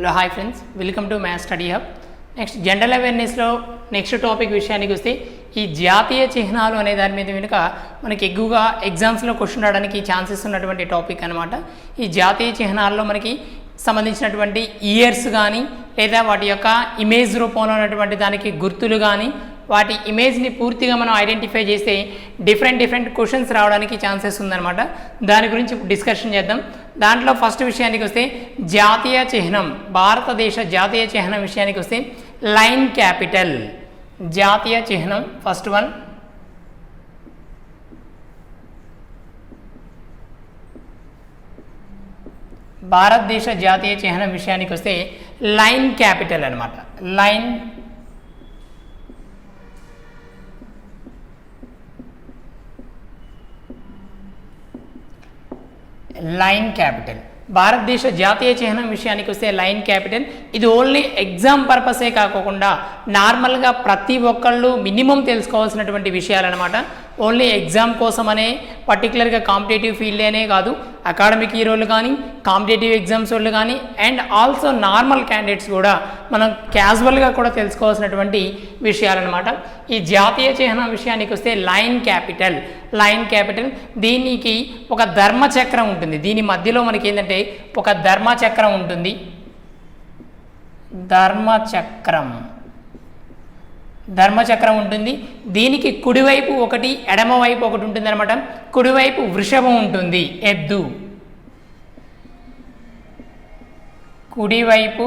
Hello hi friends, welcome to maths study hub. Next general అవేర్నెస్లో next topic విషయానికి వస్తే ఈ జాతీయ చిహ్నాలు అనే దాని మీద వెనుక మనకి ఎక్కువగా ఎగ్జామ్స్లో క్వశ్చన్ రావడానికి ఛాన్సెస్ ఉన్నటువంటి టాపిక్ అనమాట. ఈ జాతీయ చిహ్నాల్లో మనకి సంబంధించినటువంటి ఇయర్స్ కానీ లేదా వాటి యొక్క ఇమేజ్ రూపంలో ఉన్నటువంటి దానికి గుర్తులు కానీ వాటి ఇమేజ్ని పూర్తిగా మనం ఐడెంటిఫై చేస్తే డిఫరెంట్ క్వశ్చన్స్ రావడానికి ఛాన్సెస్ ఉందన్నమాట. దాని గురించి డిస్కషన్ చేద్దాం. దాంట్లో ఫస్ట్ విషయానికి వస్తే జాతీయ చిహ్నం, భారతదేశ జాతీయ చిహ్నం విషయానికి వస్తే లైన్ క్యాపిటల్. జాతీయ చిహ్నం ఫస్ట్ వన్ భారతదేశ జాతీయ చిహ్నం విషయానికి వస్తే లైన్ క్యాపిటల్ అనమాట. లైన్ క్యాపిటల్ భారతదేశ జాతీయ చిహ్నం విషయానికి వస్తే లైన్ క్యాపిటల్. ఇది ఓన్లీ ఎగ్జామ్ పర్పసే కాకుండా నార్మల్గా ప్రతి ఒక్కళ్ళు మినిమం తెలుసుకోవాల్సినటువంటి విషయాలన్నమాట. ఓన్లీ ఎగ్జామ్ కోసమనే పర్టికులర్గా కాంపిటేటివ్ ఫీల్డ్ అనే కాదు, అకాడమిక్ హీరోలు కానీ కాంపిటేటివ్ ఎగ్జామ్స్ వాళ్ళు కానీ అండ్ ఆల్సో నార్మల్ క్యాండిడేట్స్ కూడా మనం క్యాజువల్గా కూడా తెలుసుకోవాల్సినటువంటి విషయాలన్నమాట. ఈ జాతీయ చిహ్నం విషయానికి వస్తే లైన్ క్యాపిటల్ దీనికి ఒక ధర్మచక్రం ఉంటుంది. దీని మధ్యలో మనకి ఏంటంటే ఒక ధర్మచక్రం ఉంటుంది. ధర్మచక్రం ఉంటుంది. దీనికి కుడివైపు ఒకటి ఎడమవైపు ఒకటి ఉంటుంది అనమాట. కుడివైపు వృషభం ఉంటుంది, ఎద్దు. కుడివైపు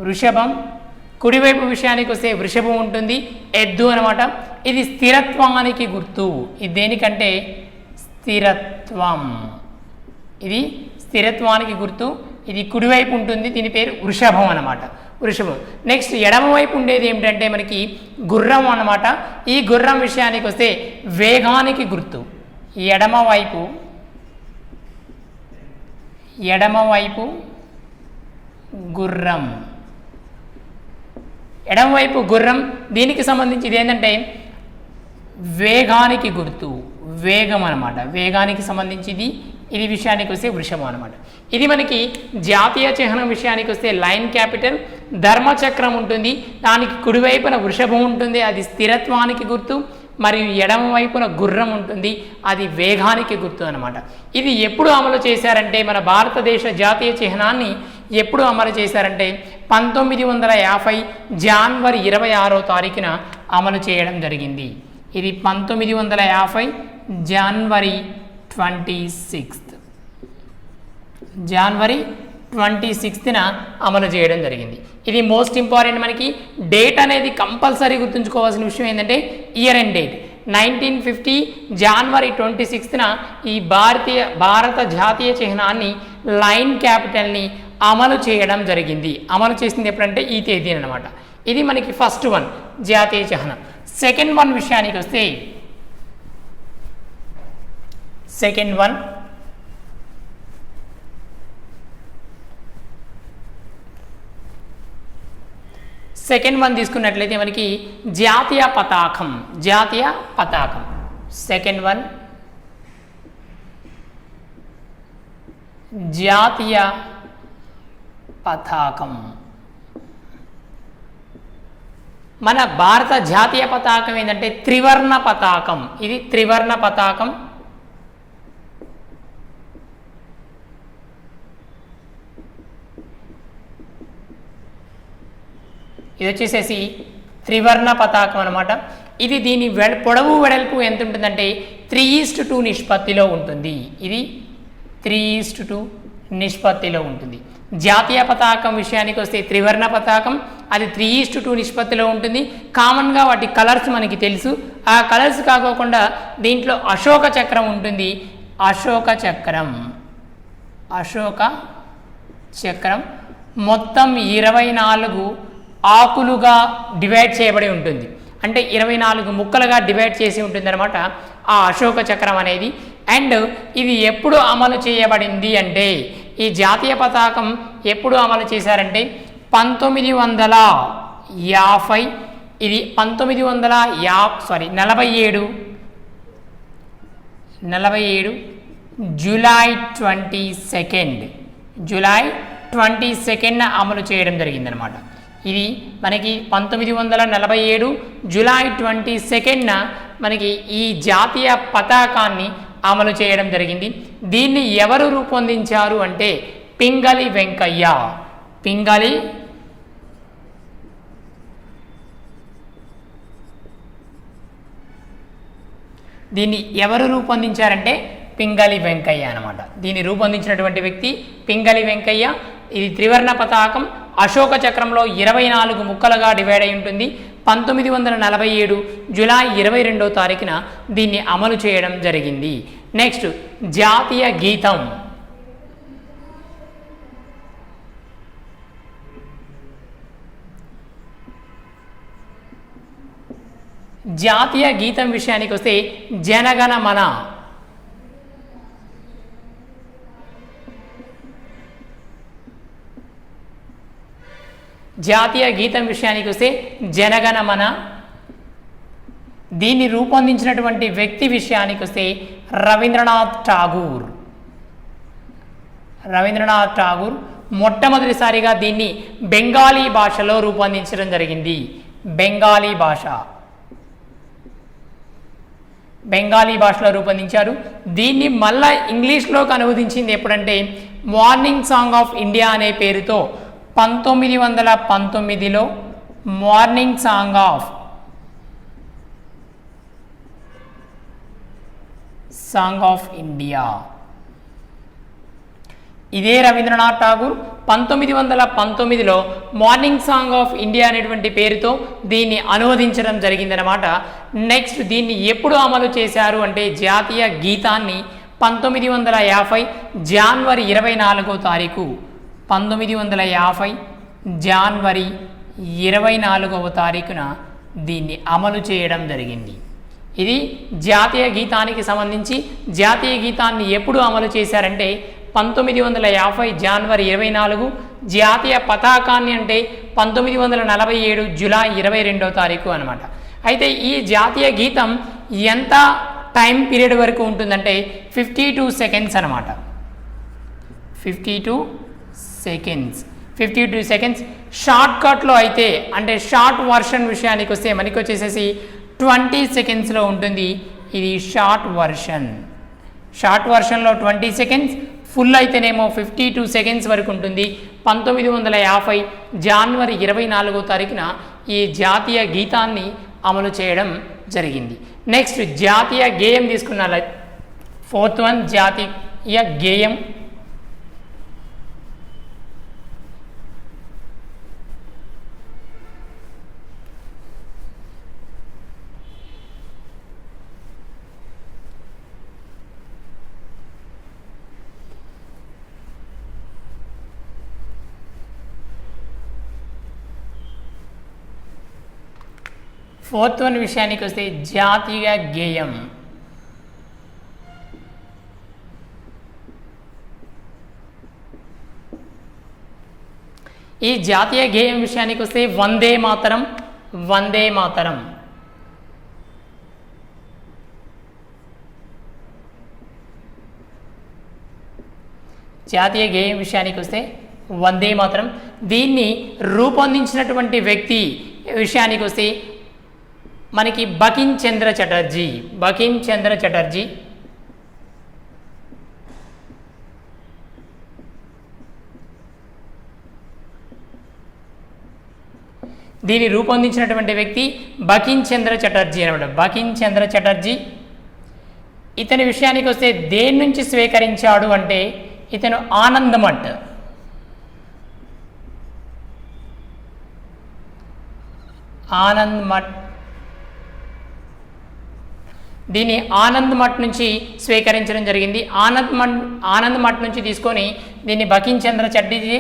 వృషభం, కుడివైపు విషయానికి వస్తే వృషభం ఉంటుంది, ఎద్దు అనమాట. ఇది స్థిరత్వానికి గుర్తు. ఇది దేనికంటే స్థిరత్వం. ఇది స్థిరత్వానికి గుర్తు. ఇది కుడివైపు ఉంటుంది, దీని పేరు వృషభం అనమాట. వృషభం. నెక్స్ట్ ఎడమవైపు ఉండేది ఏమిటంటే మనకి గుర్రం అనమాట. ఈ గుర్రం విషయానికి వస్తే వేగానికి గుర్తు. ఎడమవైపు గుర్రం, ఎడమవైపు గుర్రం. దీనికి సంబంధించి ఇది ఏంటంటే వేగానికి గుర్తు, వేగం అనమాట. వేగానికి సంబంధించి ఇది విషయానికి వస్తే వృషభం అనమాట. ఇది మనకి జాతీయ చిహ్నం విషయానికి వస్తే లైన్ క్యాపిటల్. ధర్మచక్రం ఉంటుంది, దానికి కుడివైపున వృషభం ఉంటుంది, అది స్థిరత్వానికి గుర్తు. మరియు ఎడమ వైపున గుర్రం ఉంటుంది, అది వేగానికి గుర్తు అనమాట. ఇది ఎప్పుడు అమలు చేశారంటే మన భారతదేశ జాతీయ చిహ్నాన్ని ఎప్పుడు అమలు చేశారంటే 1950 జనవరి 26వ తారీఖున అమలు చేయడం జరిగింది. ఇది 1950 జనవరి 26న అమలు చేయడం జరిగింది. ఇది మోస్ట్ ఇంపార్టెంట్. మనకి డేట్ అనేది కంపల్సరీ గుర్తుంచుకోవాల్సిన విషయం ఏంటంటే ఇయర్ అండ్ డేట్. 1950 జనవరి 26న ఈ భారత జాతీయ చిహ్నాన్ని లైన్ క్యాపిటల్ని అమలు చేయడం జరిగింది. అమలు చేసింది ఎప్పుడంటే ఈ తేదీ అనమాట. ఇది మనకి ఫస్ట్ వన్ జాతీయ చిహ్నం. సెకండ్ వన్ విషయానికి వస్తే సెకండ్ వన్ తీసుకున్నట్లయితే మనకి జాతీయ పతాకం. సెకండ్ వన్ జాతీయ పతాకం. మన భారత జాతీయ పతాకం ఏంటంటే త్రివర్ణ పతాకం. ఇది త్రివర్ణ పతాకం. ఇది వచ్చేసేసి త్రివర్ణ పతాకం అనమాట. ఇది దీని పొడవు వెడల్పు ఎంత ఉంటుందంటే 3:2 నిష్పత్తిలో ఉంటుంది. ఇది 3:2 నిష్పత్తిలో ఉంటుంది. జాతీయ పతాకం విషయానికి వస్తే త్రివర్ణ పతాకం, అది 3:2 నిష్పత్తిలో ఉంటుంది. కామన్గా వాటి కలర్స్ మనకి తెలుసు. ఆ కలర్స్ కాకోకుండా దీంట్లో అశోక చక్రం ఉంటుంది. అశోక చక్రం మొత్తం 24 ఆకులుగా డివైడ్ చేయబడి ఉంటుంది. అంటే 24 ముక్కలుగా డివైడ్ చేసి ఉంటుంది అనమాట ఆ అశోక చక్రం అనేది. అండ్ ఇది ఎప్పుడు అమలు చేయబడింది అంటే ఈ జాతీయ పతాకం ఎప్పుడు అమలు చేశారంటే 1950. ఇది 1947 జూలై 22 జూలై 22న అమలు చేయడం జరిగిందనమాట. ఇది మనకి 1947 జూలై 22న మనకి ఈ జాతీయ పతాకాన్ని అమలు చేయడం జరిగింది. దీన్ని ఎవరు రూపొందించారు అంటే పింగళి వెంకయ్య. పింగళి దీన్ని ఎవరు రూపొందించారంటే పింగళి వెంకయ్య అనమాట. దీన్ని రూపొందించినటువంటి వ్యక్తి పింగళి వెంకయ్య. ఇది త్రివర్ణ పతాకం అశోక చక్రంలో 24 ముక్కలుగా డివైడ్ అయి ఉంటుంది. 1947 జూలై 22వ తారీఖున దీన్ని అమలు చేయడం జరిగింది. నెక్స్ట్ జాతీయ గీతం. జాతీయ గీతం విషయానికి వస్తే జనగణమన. జాతీయ గీతం విషయానికి వస్తే జనగణమన. దీన్ని రూపొందించినటువంటి వ్యక్తి విషయానికి వస్తే రవీంద్రనాథ్ ఠాగూర్. రవీంద్రనాథ్ ఠాగూర్ మొట్టమొదటిసారిగా దీన్ని బెంగాలీ భాషలో రూపొందించడం జరిగింది. బెంగాలీ భాష, బెంగాలీ భాషలో రూపొందించారు. దీన్ని మళ్ళా ఇంగ్లీష్లోకి అనువదించింది ఎప్పుడంటే మార్నింగ్ సాంగ్ ఆఫ్ ఇండియా అనే పేరుతో 1919లో మార్నింగ్ సాంగ్ ఆఫ్ ఇండియా. ఇదే రవీంద్రనాథ్ ఠాగూర్ 1919లో మార్నింగ్ సాంగ్ ఆఫ్ ఇండియా అనేటువంటి పేరుతో దీన్ని అనువదించడం జరిగిందనమాట. నెక్స్ట్ దీన్ని ఎప్పుడు అమలు చేశారు అంటే జాతీయ గీతాన్ని 1950 జనవరి 24వ తారీఖు 1950 జనవరి 24వ తారీఖున దీన్ని అమలు చేయడం జరిగింది. ఇది జాతీయ గీతానికి సంబంధించి. జాతీయ గీతాన్ని ఎప్పుడు అమలు చేశారంటే 1950 జనవరి 24. జాతీయ పతాకాన్ని అంటే 1947 జూలై 22వ తారీఖు అనమాట. అయితే ఈ జాతీయ గీతం ఎంత టైం పీరియడ్ వరకు ఉంటుందంటే 52 సెకండ్స్ అనమాట. 52 సెకండ్స్. షార్ట్ కట్లో అయితే అంటే షార్ట్ వర్షన్ విషయానికి వస్తే మనకి వచ్చేసేసి 20 సెకండ్స్లో ఉంటుంది. ఇది షార్ట్ వర్షన్లో 20 సెకండ్స్, ఫుల్ అయితేనేమో 52 సెకండ్స్ వరకు ఉంటుంది. 1950 జనవరి 24వ తారీఖున ఈ జాతీయ గీతాన్ని అమలు చేయడం జరిగింది. నెక్స్ట్ జాతీయ గేయం తీసుకున్న 4th వన్ జాతీయ గేయం. ఫోర్త్ వన్ విషయానికి వస్తే జాతీయ గేయం. ఈ జాతీయ గేయం విషయానికి వస్తే వందే మాతరం. జాతీయ గేయం విషయానికి వస్తే వందే మాతరం. దీన్ని రూపొందించినటువంటి వ్యక్తి విషయానికి వస్తే మనకి బకిం చంద్ర చటర్జీ. దీన్ని రూపొందించినటువంటి వ్యక్తి బకిం చంద్ర చటర్జీ అనమాట. బకిం చంద్ర చటర్జీ. ఇతని విషయానికి వస్తే దేని నుంచి స్వీకరించాడు అంటే ఇతను ఆనంద్ మఠ్ దీన్ని ఆనంద్ మఠ్ నుంచి స్వీకరించడం జరిగింది. ఆనంద్ మఠ్ నుంచి తీసుకొని దీన్ని బకిం చంద్ర చటర్జీ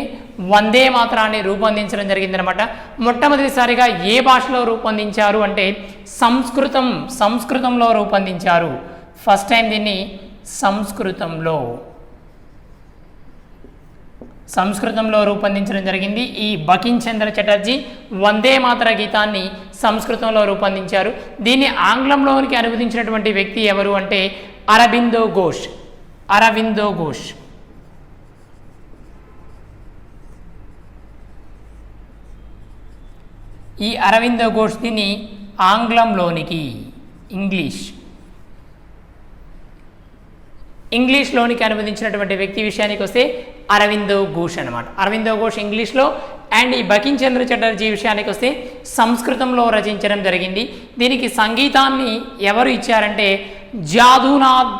వందే మాతరాన్ని రూపొందించడం జరిగిందనమాట. మొట్టమొదటిసారిగా ఏ భాషలో రూపొందించారు అంటే సంస్కృతంలో రూపొందించారు. ఫస్ట్ టైం దీన్ని సంస్కృతంలో రూపొందించడం జరిగింది. ఈ బకిం చంద్ర చటర్జీ వందే మాతర గీతాన్ని సంస్కృతంలో రూపొందించారు. దీన్ని ఆంగ్లంలోనికి అనువదించినటువంటి వ్యక్తి ఎవరు అంటే అరబిందో అరవిందో ఘోష్. ఈ అరవిందో ఘోష్ దీన్ని ఆంగ్లంలోనికి ఇంగ్లీష్లోనికి అనువదించినటువంటి వ్యక్తి విషయానికి వస్తే అరవిందో ఘోష్ అనమాట. అరవిందో ఘోష్ ఇంగ్లీష్లో, అండ్ ఈ బకిం చంద్ర చటర్జీ విషయానికి వస్తే సంస్కృతంలో రచించడం జరిగింది. దీనికి సంగీతాన్ని ఎవరు ఇచ్చారంటే జాదునాథ్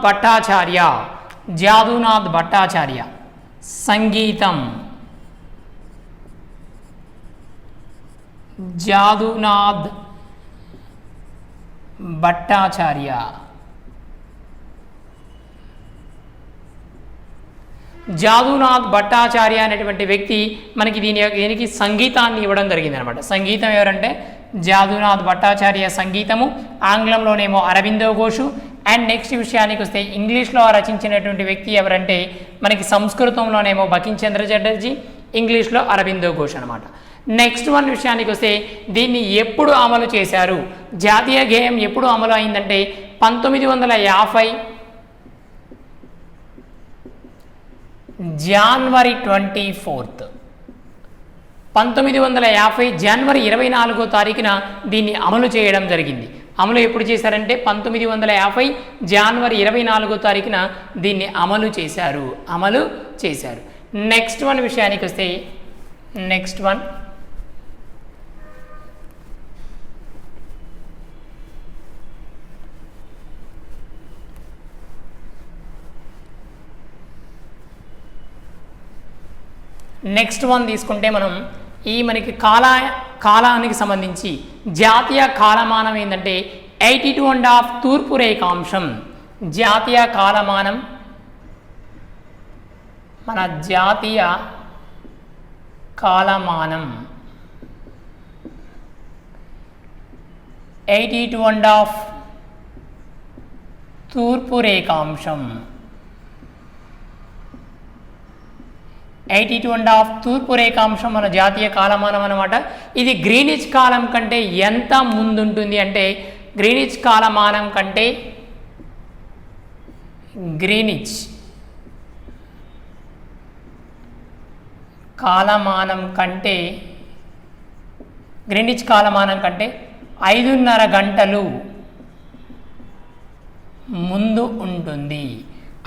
భట్టాచార్య. సంగీతం జాదునాథ్ భట్టాచార్య. జాదునాథ్ భట్టాచార్య అనేటువంటి వ్యక్తి మనకి దీనికి సంగీతాన్ని ఇవ్వడం జరిగింది అనమాట. సంగీతం ఎవరంటే జాదునాథ్ భట్టాచార్య సంగీతము, ఆంగ్లంలోనేమో అరవిందో ఘోష్, అండ్ నెక్స్ట్ విషయానికి వస్తే ఇంగ్లీష్లో రచించినటువంటి వ్యక్తి ఎవరంటే మనకి సంస్కృతంలోనేమో బకిం చంద్ర చటర్జీ, ఇంగ్లీష్లో అరవిందో ఘోష్ అనమాట. నెక్స్ట్ వన్ విషయానికి వస్తే దీన్ని ఎప్పుడు అమలు చేశారు, జాతీయ గేయం ఎప్పుడు అమలు అయిందంటే 1950 జనవరి 24. 1950 జనవరి 24వ తారీఖున దీన్ని అమలు చేయడం జరిగింది. అమలు ఎప్పుడు చేశారంటే 1950 జనవరి 24వ తారీఖున దీన్ని అమలు చేశారు. నెక్స్ట్ వన్ విషయానికి వస్తే నెక్స్ట్ వన్ తీసుకుంటే మనం ఈ మనకి కాలానికి సంబంధించి జాతీయ కాలమానం ఏంటంటే 82.5 తూర్పు రేఖాంశం. జాతీయ కాలమానం మన జాతీయ కాలమానం 82.5 తూర్పు రేఖాంశం. 82.5 తూర్పు రేఖాంశం మన జాతీయ కాలమానం అనమాట. ఇది గ్రీనిచ్ కాలం కంటే ఎంత ముందుంటుంది అంటే గ్రీనిచ్ కాలమానం కంటే గ్రీనిచ్ కాలమానం కంటే 5.5 గంటలు ముందు ఉంటుంది.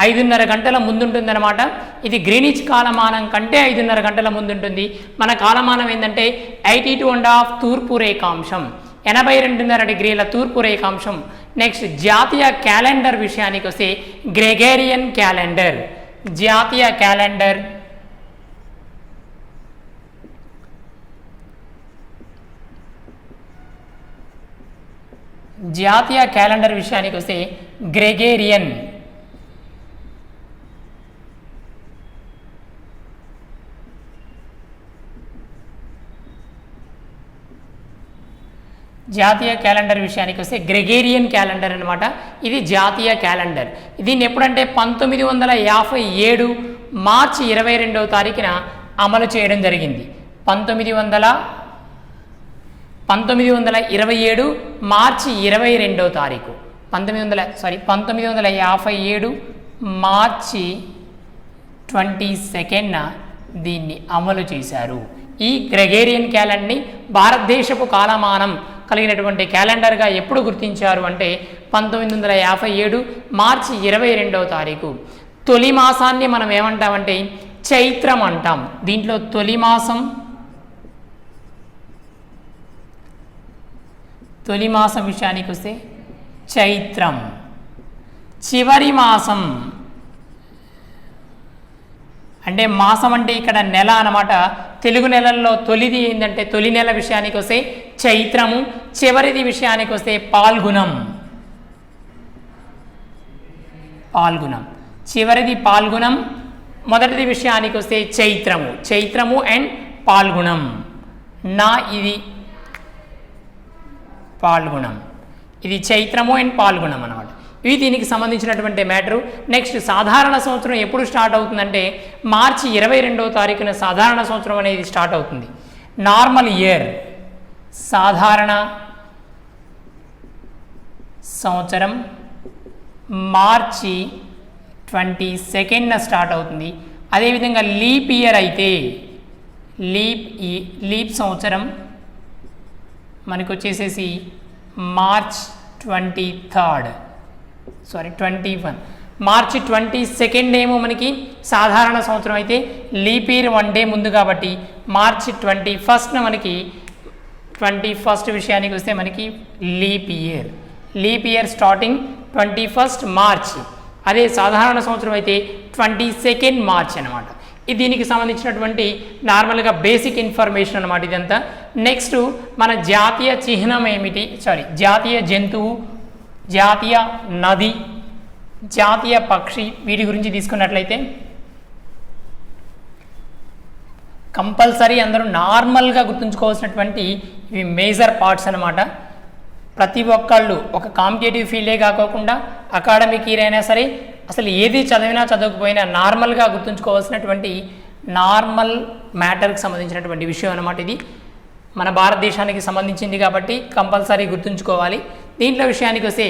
5.5 గంటల ముందుంటుంది అనమాట. ఇది గ్రీనిచ్ కాలమానం కంటే 5.5 గంటల ముందుంటుంది. మన కాలమానం ఏంటంటే 82.5 తూర్పు రేఖాంశం, 82.5 డిగ్రీల తూర్పు రేఖాంశం. నెక్స్ట్ జాతీయ క్యాలెండర్ విషయానికి వస్తే గ్రెగేరియన్ క్యాలెండర్. జాతీయ క్యాలెండర్ విషయానికి వస్తే గ్రెగేరియన్. జాతీయ క్యాలెండర్ విషయానికి వస్తే గ్రెగేరియన్ క్యాలెండర్ అనమాట. ఇది జాతీయ క్యాలెండర్. దీన్ని ఎప్పుడంటే 1957 మార్చి 22వ తారీఖున అమలు చేయడం జరిగింది. 1927 మార్చి 22వ తారీఖు 1957 మార్చి 22న దీన్ని అమలు చేశారు. ఈ గ్రెగేరియన్ క్యాలెండర్ని భారతదేశపు కాలమానం కలిగినటువంటి క్యాలెండర్గా ఎప్పుడు గుర్తించారు అంటే 1957 మార్చి 22వ తారీఖు. తొలి మాసాన్ని మనం ఏమంటామంటే చైత్రం అంటాం. దీంట్లో తొలి మాసం విషయానికి వస్తే చైత్రం. చివరి మాసం అంటే మాసం అంటే ఇక్కడ నెల అన్నమాట. తెలుగు నెలల్లో తొలిది ఏంటంటే తొలి నెల విషయానికి వస్తే చైత్రము, చివరిది విషయానికి వస్తే పాల్గుణం. చివరిది పాల్గుణం, మొదటిది విషయానికి వస్తే చైత్రము అండ్ పాల్గుణం. ఇది పాల్గుణం, ఇది చైత్రము అండ్ పాల్గుణం అన్నమాట. ఇవి దీనికి సంబంధించినటువంటి మ్యాటరు. నెక్స్ట్ సాధారణ సంవత్సరం ఎప్పుడు స్టార్ట్ అవుతుందంటే మార్చి 22వ తారీఖున సాధారణ సంవత్సరం అనేది స్టార్ట్ అవుతుంది. నార్మల్ ఇయర్ సాధారణ సంవత్సరం మార్చి 22nd స్టార్ట్ అవుతుంది. అదేవిధంగా లీప్ ఇయర్ అయితే లీప్ సంవత్సరం మనకు వచ్చేసేసి మార్చ్ 21 మార్చి 22 ఏమో మనకి సాధారణ సంవత్సరం అయితే లీప్ ఇయర్ 1 డే ముందు కాబట్టి మార్చి 21న మనకి 21st విషయానికి వస్తే మనకి leap year starting 21st March. అదే సాధారణ సంవత్సరం అయితే 22nd మార్చ్ అనమాట. ఇది దీనికి సంబంధించినటువంటి నార్మల్గా బేసిక్ ఇన్ఫర్మేషన్ అనమాట ఇదంతా. నెక్స్ట్ మన జాతీయ చిహ్నం ఏమిటి, జాతీయ జంతువు, జాతీయ నది, జాతీయ పక్షి, వీటి గురించి తీసుకున్నట్లయితే కంపల్సరీ అందరూ నార్మల్గా గుర్తుంచుకోవాల్సినటువంటి ఇవి మేజర్ పార్ట్స్ అనమాట. ప్రతి ఒక్కళ్ళు ఒక కాంపిటేటివ్ ఫీల్డే కాకోకుండా అకాడమిక్ ఇయర్ అయినా సరే అసలు ఏది చదివినా చదవకపోయినా నార్మల్గా గుర్తుంచుకోవాల్సినటువంటి నార్మల్ మ్యాటర్కి సంబంధించినటువంటి విషయం అనమాట. ఇది మన భారతదేశానికి సంబంధించింది కాబట్టి కంపల్సరీ గుర్తుంచుకోవాలి. దీంట్లో విషయానికి వస్తే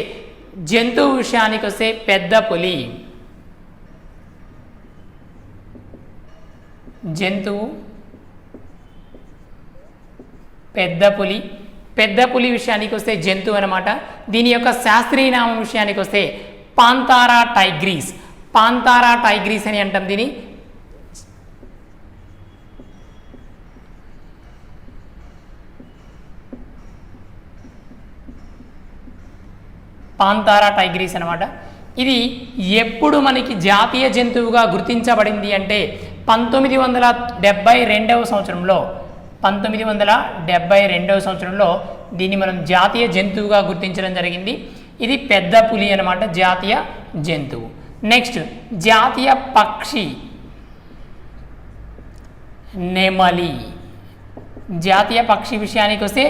జంతువు విషయానికి వస్తే పెద్ద పులి, జంతువు పెద్ద పులి విషయానికి వస్తే జంతువు అనమాట. దీని యొక్క శాస్త్రీయ నామం విషయానికి వస్తే పాంతారా టైగ్రీస్ అని అంటాం దీని. పాంతారా టైగ్రీస్ అనమాట. ఇది ఎప్పుడు మనకి జాతీయ జంతువుగా గుర్తించబడింది అంటే 1972వ సంవత్సరంలో దీన్ని మనం జాతీయ జంతువుగా గుర్తించడం జరిగింది. ఇది పెద్ద పులి అనమాట, జాతీయ జంతువు. నెక్స్ట్ జాతీయ పక్షి నెమలి. జాతీయ పక్షి విషయానికి వస్తే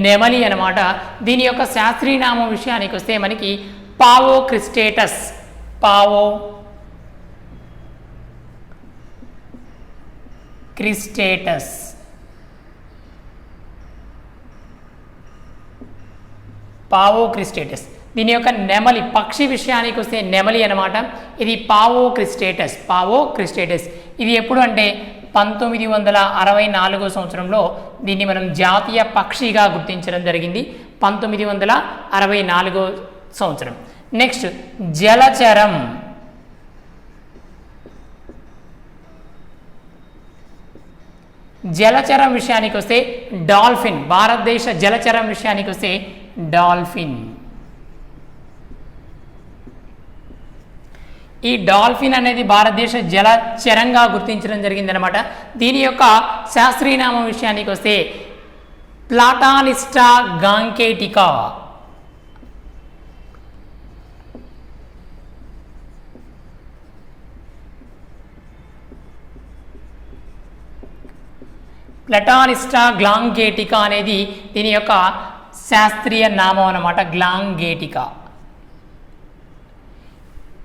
నెమలి అనమాట. దీని యొక్క శాస్త్రీయ నామం విషయానికి వస్తే మనకి పావో క్రిస్టేటస్ దీని యొక్క నెమలి పక్షి విషయానికి వస్తే నెమలి అనమాట. ఇది పావో క్రిస్టేటస్. ఇది ఎప్పుడు అంటే 1964 సంవత్సరంలో దీన్ని మనం జాతీయ పక్షిగా గుర్తించడం జరిగింది. 1964 సంవత్సరం. నెక్స్ట్ జలచరం విషయానికి వస్తే డాల్ఫిన్. భారతదేశ జలచరం విషయానికి వస్తే డాల్ఫిన్. ఈ డాల్ఫిన్ అనేది భారతదేశ జలచరంగా గుర్తించడం జరిగిందనమాట. దీని యొక్క శాస్త్రీయ నామం విషయానికి వస్తే ప్లాటానిస్టా గాంకేటికా. అనేది దీని యొక్క శాస్త్రీయ నామం అన్నమాట, గ్లాంగేటికా.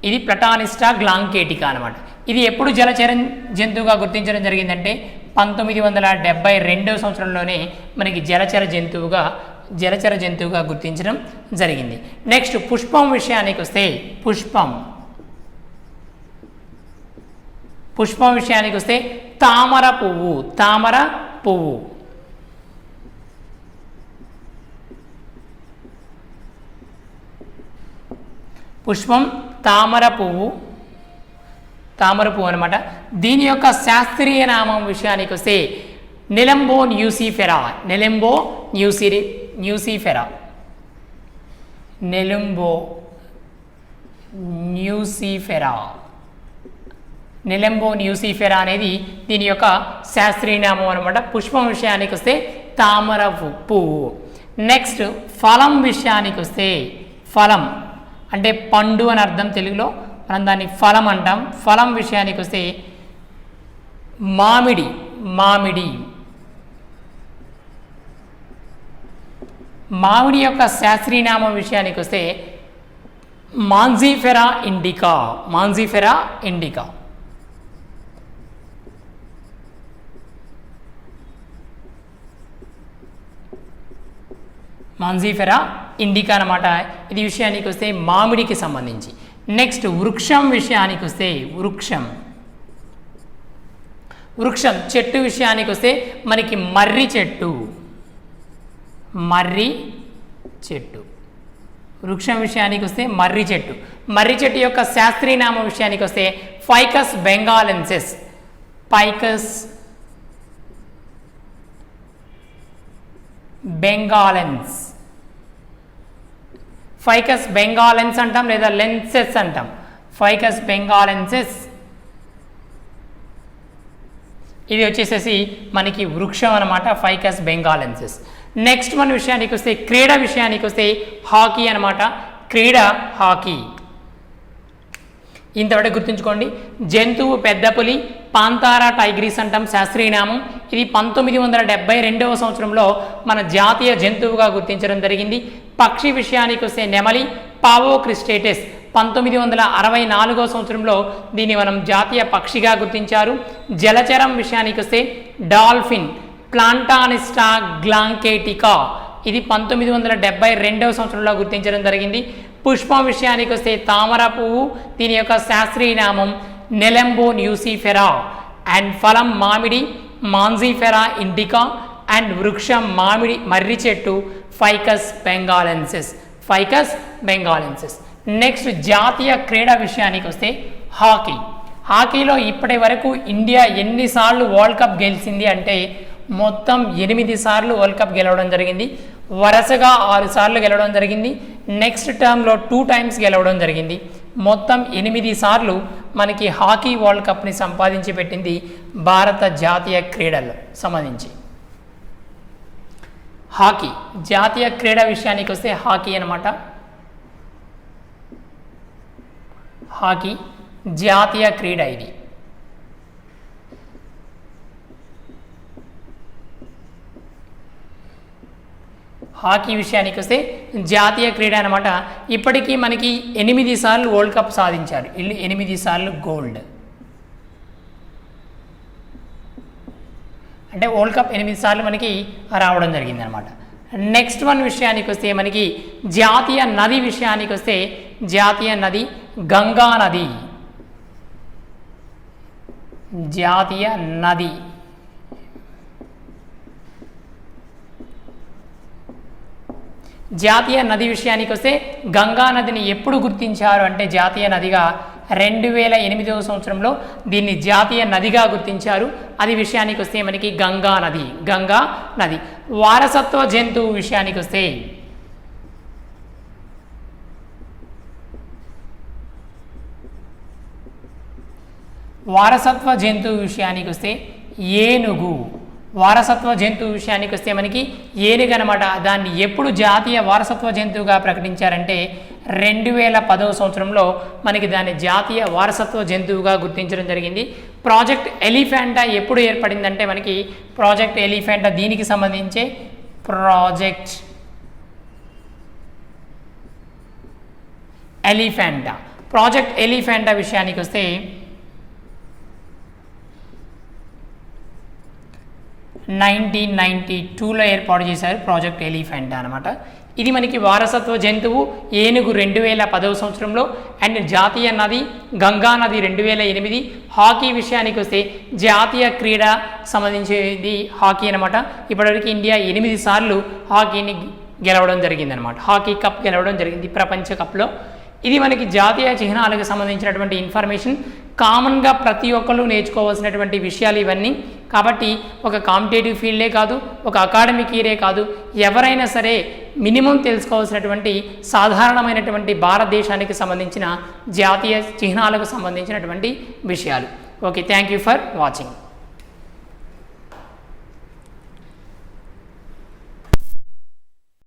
ఇది ప్లటానిస్టా గ్లాంకేటికా అనమాట. ఇది ఎప్పుడు జలచర జంతువుగా గుర్తించడం జరిగిందంటే 1972 సంవత్సరంలోనే మనకి జలచర జంతువుగా గుర్తించడం జరిగింది. నెక్స్ట్ పుష్పం విషయానికి వస్తే పుష్పం విషయానికి వస్తే తామర పువ్వు. పుష్పం తామర పువ్వు అనమాట. దీని యొక్క శాస్త్రీయ నామం విషయానికి వస్తే నెలంబో న్యూసిఫెరా. నెలంబో న్యూసిఫెరా అనేది దీని యొక్క శాస్త్రీయ నామం అనమాట. పుష్పం విషయానికి వస్తే తామర పువ్వు. నెక్స్ట్ ఫలం విషయానికి వస్తే ఫలం అంటే పండు అని అర్థం, తెలుగులో మనం దాన్ని ఫలం అంటాం. ఫలం విషయానికి వస్తే మామిడి. మామిడి యొక్క శాస్త్రీయ నామం విషయానికి వస్తే మాంజిఫెరా ఇండికా. మాంజిఫెరా ఇండికా అనమాట. ఇది విషయానికి వస్తే మామిడికి సంబంధించి. నెక్స్ట్ వృక్షం విషయానికి వస్తే వృక్షం చెట్టు విషయానికి వస్తే మనకి మర్రి చెట్టు వృక్షం విషయానికి వస్తే మర్రి చెట్టు యొక్క శాస్త్రీయ నామం విషయానికి వస్తే ఫైకస్ బెంగాలెన్సిస్ ఫైకస్ బెంగాలెన్స్ అంటాం లేదా లెన్సెస్ అంటాం. ఫైకస్ బెంగాలెన్సిస్ ఇది వచ్చేసేసి మనకి వృక్షం అనమాట, ఫైకస్ బెంగాలెన్సిస్. నెక్స్ట్ మన విషయానికి వస్తే క్రీడ విషయానికి వస్తే హాకీ అనమాట, హాకీ. ఇంతవరకు గుర్తుంచుకోండి. జంతువు పెద్ద పులి, పాంతారా టైగ్రిస్ అంటాం శాస్త్రీయ నామం. ఇది 1972వ సంవత్సరంలో మన జాతీయ జంతువుగా గుర్తించడం జరిగింది. పక్షి విషయానికి వస్తే నెమలి, పావో క్రిస్టేటస్. 1964వ సంవత్సరంలో దీన్ని మనం జాతీయ పక్షిగా గుర్తించారు. జలచరం విషయానికి వస్తే డాల్ఫిన్, ప్లాంటానిస్టా గ్లాంకేటికా. ఇది 1972వ సంవత్సరంలో గుర్తించడం జరిగింది. పుష్పం విషయానికి వస్తే తామర పువ్వు, దీని యొక్క శాస్త్రీయ నామం నెలంబో న్యూసిఫెరా. అండ్ ఫలం మామిడి, మాన్జిఫెరా ఇండికా. అండ్ వృక్షం మర్రి చెట్టు, ఫైకస్ బెంగాలెన్సిస్. నెక్స్ట్ జాతీయ క్రీడ విషయానికి వస్తే హాకీలో ఇప్పటి వరకు ఇండియా ఎన్నిసార్లు వరల్డ్ కప్ గెలిచింది అంటే మొత్తం 8 సార్లు వరల్డ్ కప్ గెలవడం జరిగింది. వరుసగా 6 సార్లు గెలవడం జరిగింది. నెక్స్ట్ టర్మ్లో 2 times గెలవడం జరిగింది. మొత్తం 8 సార్లు మనకి హాకీ వరల్డ్ కప్ని సంపాదించి పెట్టింది భారత జాతీయ క్రీడల్లో సంబంధించి. హాకీ జాతీయ క్రీడ విషయానికి వస్తే హాకీ అనమాట. హాకీ జాతీయ క్రీడ. ఇది హాకీ విషయానికి వస్తే జాతీయ క్రీడ అనమాట. ఇప్పటికీ మనకి 8 సార్లు వరల్డ్ కప్ సాధించారు. 8 సార్లు గోల్డ్, అంటే వరల్డ్ కప్ 8 సార్లు మనకి రావడం జరిగింది అనమాట. నెక్స్ట్ వన్ విషయానికి వస్తే మనకి జాతీయ నది విషయానికి వస్తే జాతీయ నది గంగా నది. జాతీయ నది విషయానికి వస్తే గంగా నదిని ఎప్పుడు గుర్తించారు అంటే జాతీయ నదిగా 2008వ సంవత్సరంలో దీన్ని జాతీయ నదిగా గుర్తించారు. అది విషయానికి వస్తే మనకి గంగా నది. వారసత్వ జంతువు విషయానికి వస్తే ఏనుగు. వారసత్వ జంతువు విషయానికి వస్తే మనకి ఏనుగు అనమాట. దాన్ని ఎప్పుడు జాతీయ వారసత్వ జంతువుగా ప్రకటించారంటే 2010వ సంవత్సరంలో మనకి దాన్ని జాతీయ వారసత్వ జంతువుగా గుర్తించడం జరిగింది. ప్రాజెక్ట్ ఎలిఫెంటా ఎప్పుడు ఏర్పడిందంటే మనకి ప్రాజెక్ట్ ఎలిఫెంటా దీనికి సంబంధించే ప్రాజెక్ట్ ఎలిఫెంటా విషయానికి వస్తే 1992లో ఏర్పాటు చేశారు ప్రాజెక్ట్ ఎలిఫెంటా అనమాట. ఇది మనకి వారసత్వ జంతువు ఏనుగు 2010వ సంవత్సరంలో. అండ్ జాతీయ నది గంగా నది 2008. హాకీ విషయానికి వస్తే జాతీయ క్రీడ సంబంధించేది హాకీ అనమాట. ఇప్పటివరకు ఇండియా 8 సార్లు హాకీని గెలవడం జరిగిందనమాట. హాకీ కప్ గెలవడం జరిగింది ప్రపంచ కప్లో. ఇది మనకి జాతీయ చిహ్నాలకు సంబంధించినటువంటి ఇన్ఫర్మేషన్. కామన్గా ప్రతి ఒక్కరు నేర్చుకోవాల్సినటువంటి విషయాలు ఇవన్నీ. కాబట్టి ఒక కాంపిటేటివ్ ఫీల్డే కాదు, ఒక అకాడమిక్ ఇయరే కాదు, ఎవరైనా సరే మినిమం తెలుసుకోవాల్సినటువంటి సాధారణమైనటువంటి భారతదేశానికి సంబంధించిన జాతీయ చిహ్నాలకు సంబంధించినటువంటి విషయాలు. Okay, thank you for watching.